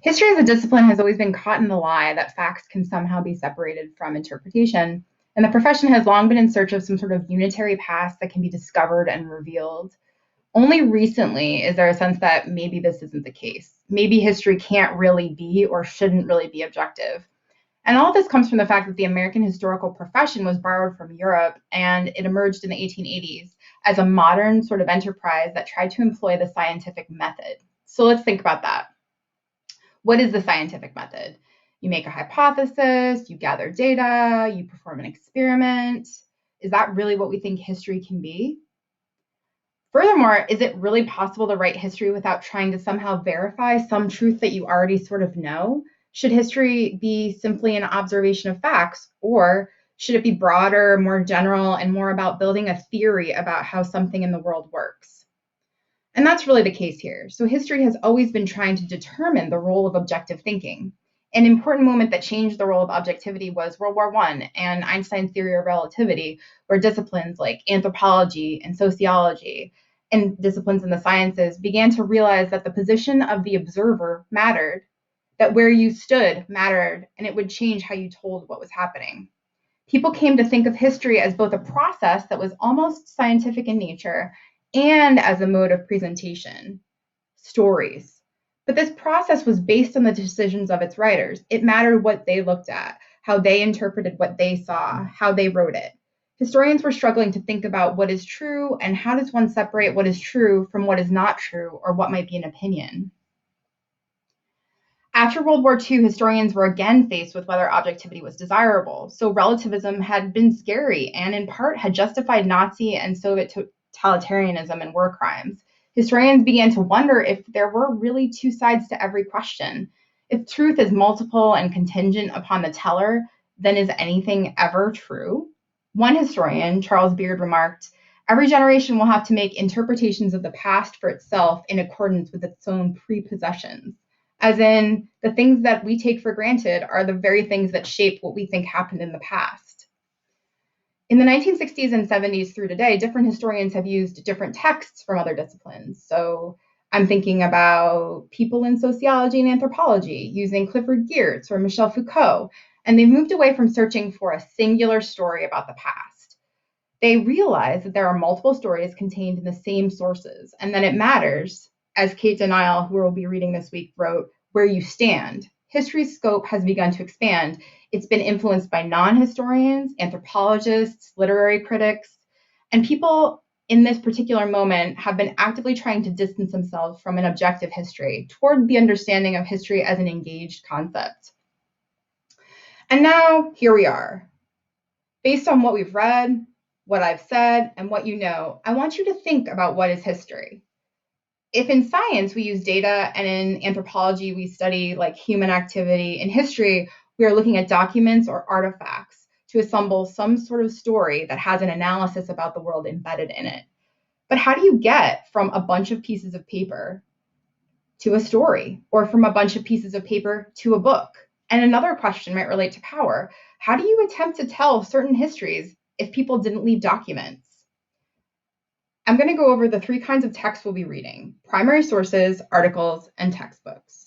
History as a discipline has always been caught in the lie that facts can somehow be separated from interpretation, and the profession has long been in search of some sort of unitary past that can be discovered and revealed. Only recently is there a sense that maybe this isn't the case. Maybe history can't really be or shouldn't really be objective. And all of this comes from the fact that the American historical profession was borrowed from Europe and it emerged in the 1880s as a modern sort of enterprise that tried to employ the scientific method. So let's think about that. What is the scientific method? You make a hypothesis, you gather data, you perform an experiment. Is that really what we think history can be? Furthermore, is it really possible to write history without trying to somehow verify some truth that you already sort of know? Should history be simply an observation of facts, or should it be broader, more general, and more about building a theory about how something in the world works? And that's really the case here. So history has always been trying to determine the role of objective thinking. An important moment that changed the role of objectivity was World War I and Einstein's theory of relativity, where disciplines like anthropology and sociology and disciplines in the sciences began to realize that the position of the observer mattered, that where you stood mattered, and it would change how you told what was happening. People came to think of history as both a process that was almost scientific in nature and as a mode of presentation, stories. But this process was based on the decisions of its writers. It mattered what they looked at, how they interpreted what they saw, how they wrote it. Historians were struggling to think about what is true and how does one separate what is true from what is not true or what might be an opinion. After World War II, historians were again faced with whether objectivity was desirable. So relativism had been scary and in part had justified Nazi and Soviet totalitarianism and war crimes. Historians began to wonder if there were really two sides to every question. If truth is multiple and contingent upon the teller, then is anything ever true? One historian, Charles Beard, remarked, "Every generation will have to make interpretations of the past for itself in accordance with its own prepossessions." As in, the things that we take for granted are the very things that shape what we think happened in the past. In the 1960s and 70s through today, different historians have used different texts from other disciplines. So I'm thinking about people in sociology and anthropology using Clifford Geertz or Michel Foucault, and they moved away from searching for a singular story about the past. They realized that there are multiple stories contained in the same sources, and that it matters, as Kate Denial, who we'll be reading this week, wrote, where you stand. History's scope has begun to expand. It's been influenced by non-historians, anthropologists, literary critics, and people in this particular moment have been actively trying to distance themselves from an objective history toward the understanding of history as an engaged concept. And now, here we are. Based on what we've read, what I've said, and what you know, I want you to think about what is history. If in science we use data and in anthropology we study like human activity, in history we are looking at documents or artifacts to assemble some sort of story that has an analysis about the world embedded in it. But how do you get from a bunch of pieces of paper to a story, or from a bunch of pieces of paper to a book? And another question might relate to power. How do you attempt to tell certain histories if people didn't leave documents? I'm going to go over the three kinds of texts we'll be reading: primary sources, articles, and textbooks.